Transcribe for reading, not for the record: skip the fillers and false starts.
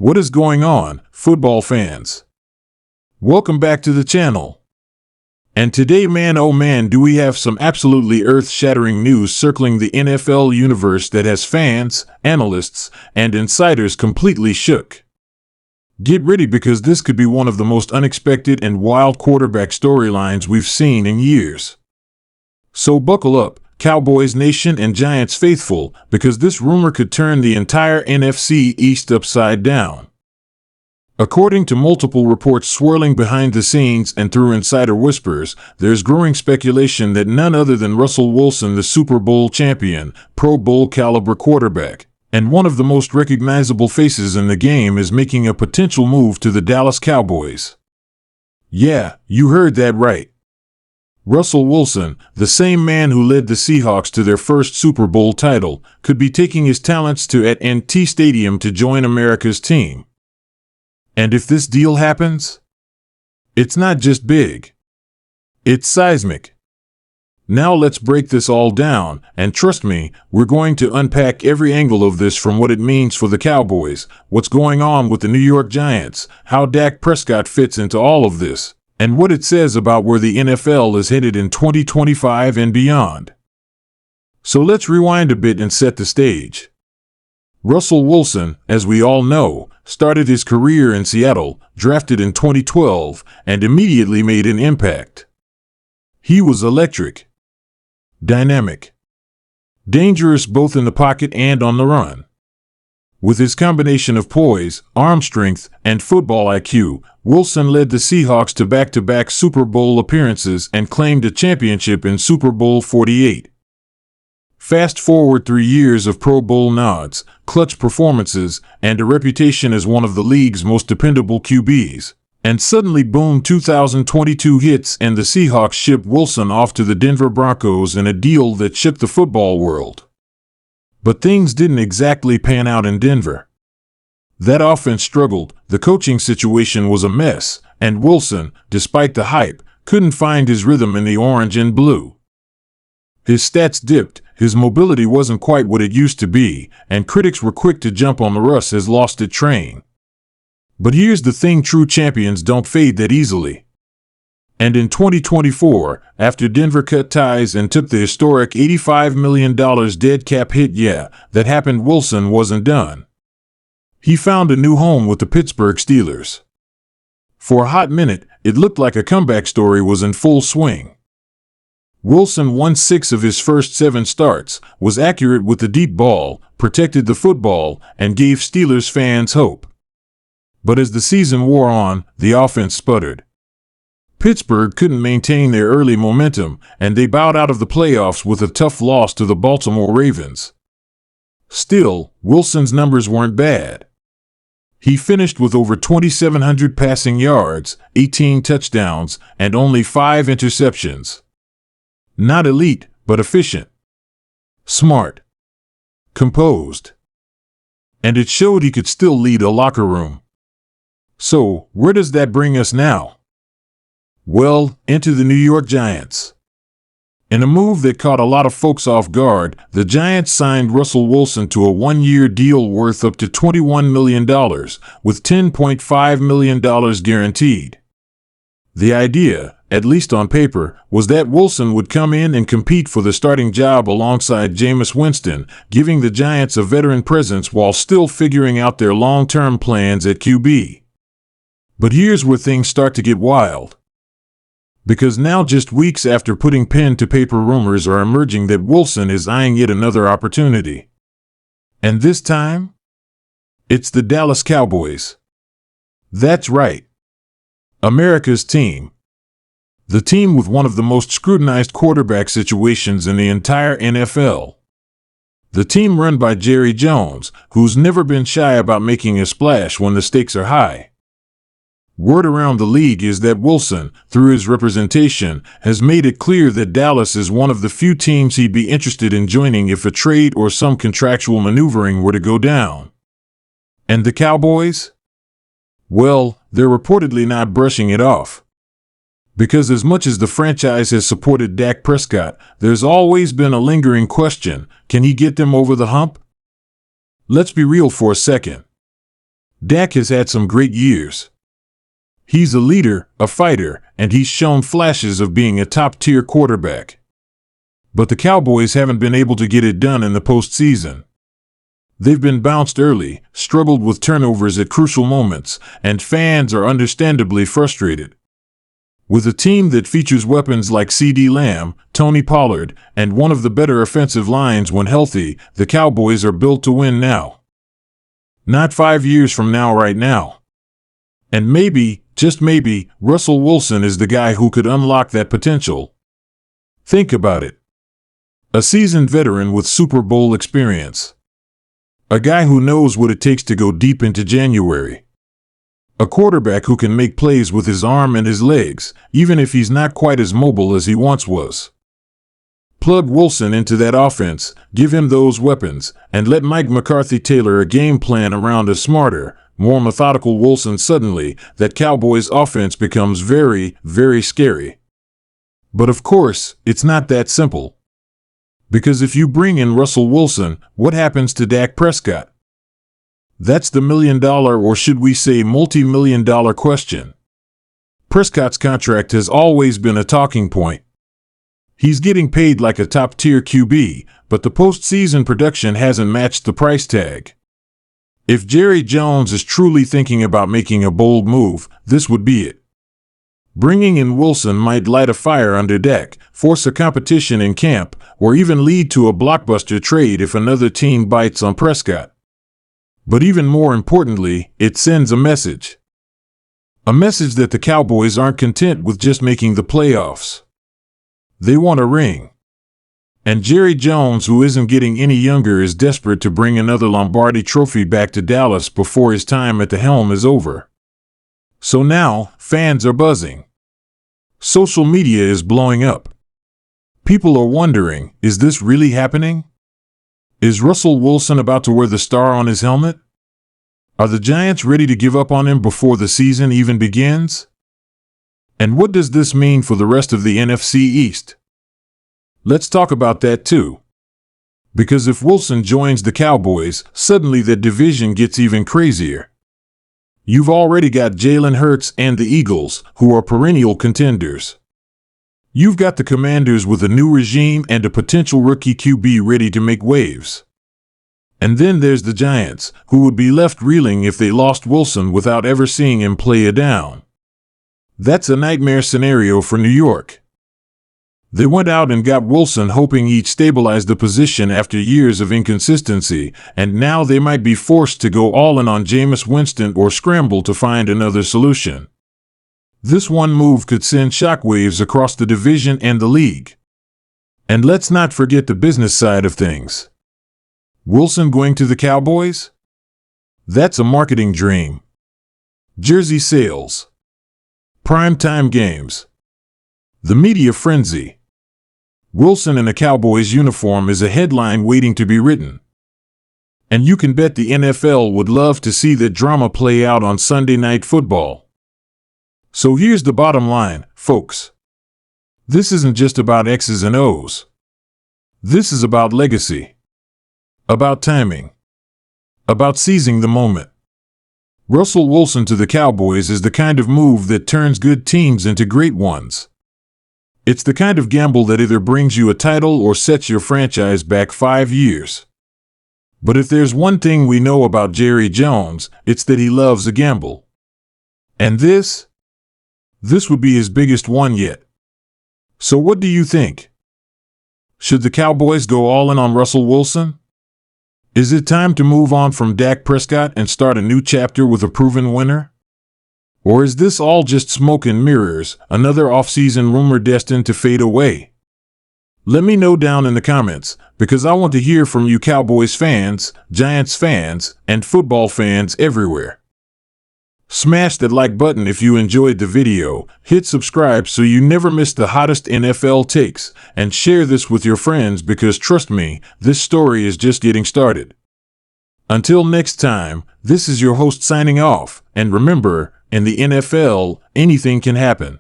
What is going on, football fans? Welcome back to the channel. And today, man oh man, do we have some absolutely earth-shattering news circling the NFL universe that has fans, analysts, and insiders completely shook. Get ready, because this could be one of the most unexpected and wild quarterback storylines we've seen in years. So buckle up, Cowboys Nation and Giants faithful, because this rumor could turn the entire NFC East upside down. According to multiple reports swirling behind the scenes and through insider whispers, there's growing speculation that none other than Russell Wilson, the Super Bowl champion, Pro Bowl caliber quarterback, and one of the most recognizable faces in the game, is making a potential move to the Dallas Cowboys. Yeah, you heard that right. Russell Wilson, the same man who led the Seahawks to their first Super Bowl title, could be taking his talents to AT&T Stadium to join America's team. And if this deal happens, it's not just big. It's seismic. Now let's break this all down, and trust me, we're going to unpack every angle of this, from what it means for the Cowboys, what's going on with the New York Giants, how Dak Prescott fits into all of this, and what it says about where the NFL is headed in 2025 and beyond. So let's rewind a bit and set the stage. Russell Wilson, as we all know, started his career in Seattle, drafted in 2012, and immediately made an impact. He was electric, dynamic, dangerous both in the pocket and on the run. With his combination of poise, arm strength, and football IQ, Wilson led the Seahawks to back-to-back Super Bowl appearances and claimed a championship in Super Bowl 48. Fast forward 3 years of Pro Bowl nods, clutch performances, and a reputation as one of the league's most dependable QBs. And suddenly, boom, 2022 hits, and the Seahawks ship Wilson off to the Denver Broncos in a deal that shook the football world. But things didn't exactly pan out in Denver. That offense struggled, the coaching situation was a mess, and Wilson, despite the hype, couldn't find his rhythm in the orange and blue. His stats dipped, his mobility wasn't quite what it used to be, and critics were quick to jump on the Russ has lost it train. But here's the thing, true champions don't fade that easily. And in 2024, after Denver cut ties and took the historic $85 million dead cap hit, that happened, Wilson wasn't done. He found a new home with the Pittsburgh Steelers. For a hot minute, it looked like a comeback story was in full swing. Wilson won 6 of his first 7 starts, was accurate with the deep ball, protected the football, and gave Steelers fans hope. But as the season wore on, the offense sputtered. Pittsburgh couldn't maintain their early momentum, and they bowed out of the playoffs with a tough loss to the Baltimore Ravens. Still, Wilson's numbers weren't bad. He finished with over 2,700 passing yards, 18 touchdowns, and only 5 interceptions. Not elite, but efficient. Smart. Composed. And it showed he could still lead a locker room. So, where does that bring us now? Well, into the New York Giants. In a move that caught a lot of folks off guard, the Giants signed Russell Wilson to a 1-year deal worth up to $21 million, with $10.5 million guaranteed. The idea, at least on paper, was that Wilson would come in and compete for the starting job alongside Jameis Winston, giving the Giants a veteran presence while still figuring out their long-term plans at QB. But here's where things start to get wild. Because now, just weeks after putting pen to paper, rumors are emerging that Wilson is eyeing yet another opportunity. And this time, it's the Dallas Cowboys. That's right. America's team. The team with one of the most scrutinized quarterback situations in the entire NFL. The team run by Jerry Jones, who's never been shy about making a splash when the stakes are high. Word around the league is that Wilson, through his representation, has made it clear that Dallas is one of the few teams he'd be interested in joining if a trade or some contractual maneuvering were to go down. And the Cowboys? Well, they're reportedly not brushing it off. Because as much as the franchise has supported Dak Prescott, there's always been a lingering question: can he get them over the hump? Let's be real for a second. Dak has had some great years. He's a leader, a fighter, and he's shown flashes of being a top-tier quarterback. But the Cowboys haven't been able to get it done in the postseason. They've been bounced early, struggled with turnovers at crucial moments, and fans are understandably frustrated. With a team that features weapons like CeeDee Lamb, Tony Pollard, and one of the better offensive lines when healthy, the Cowboys are built to win now. Not 5 years from now right now. And maybe, just maybe, Russell Wilson is the guy who could unlock that potential. Think about it. A seasoned veteran with Super Bowl experience. A guy who knows what it takes to go deep into January. A quarterback who can make plays with his arm and his legs, even if he's not quite as mobile as he once was. Plug Wilson into that offense, give him those weapons, and let Mike McCarthy tailor a game plan around a smarter, more methodical Wilson. Suddenly, that Cowboys offense becomes very, very scary. But of course, it's not that simple. Because if you bring in Russell Wilson, what happens to Dak Prescott? That's the million-dollar, or should we say multi-million-dollar question. Prescott's contract has always been a talking point. He's getting paid like a top-tier QB, but the postseason production hasn't matched the price tag. If Jerry Jones is truly thinking about making a bold move, this would be it. Bringing in Wilson might light a fire under Dak, force a competition in camp, or even lead to a blockbuster trade if another team bites on Prescott. But even more importantly, it sends a message. A message that the Cowboys aren't content with just making the playoffs. They want a ring. And Jerry Jones, who isn't getting any younger, is desperate to bring another Lombardi trophy back to Dallas before his time at the helm is over. So now, fans are buzzing. Social media is blowing up. People are wondering, is this really happening? Is Russell Wilson about to wear the star on his helmet? Are the Giants ready to give up on him before the season even begins? And what does this mean for the rest of the NFC East? Let's talk about that too. Because if Wilson joins the Cowboys, suddenly that division gets even crazier. You've already got Jalen Hurts and the Eagles, who are perennial contenders. You've got the Commanders with a new regime and a potential rookie QB ready to make waves. And then there's the Giants, who would be left reeling if they lost Wilson without ever seeing him play a down. That's a nightmare scenario for New York. They went out and got Wilson hoping he'd stabilize the position after years of inconsistency, and now they might be forced to go all in on Jameis Winston or scramble to find another solution. This one move could send shockwaves across the division and the league. And let's not forget the business side of things. Wilson going to the Cowboys? That's a marketing dream. Jersey sales. Primetime games. The media frenzy. Wilson in a Cowboys uniform is a headline waiting to be written. And you can bet the NFL would love to see that drama play out on Sunday Night Football. So here's the bottom line, folks. This isn't just about X's and O's. This is about legacy. About timing. About seizing the moment. Russell Wilson to the Cowboys is the kind of move that turns good teams into great ones. It's the kind of gamble that either brings you a title or sets your franchise back 5 years. But if there's one thing we know about Jerry Jones, it's that he loves a gamble. And this would be his biggest one yet. So what do you think? Should the Cowboys go all in on Russell Wilson? Is it time to move on from Dak Prescott and start a new chapter with a proven winner? Or is this all just smoke and mirrors, another offseason rumor destined to fade away? Let me know down in the comments, because I want to hear from you Cowboys fans, Giants fans, and football fans everywhere. Smash that like button if you enjoyed the video, hit subscribe so you never miss the hottest NFL takes, and share this with your friends because trust me, this story is just getting started. Until next time, this is your host signing off, and remember, in the NFL, anything can happen.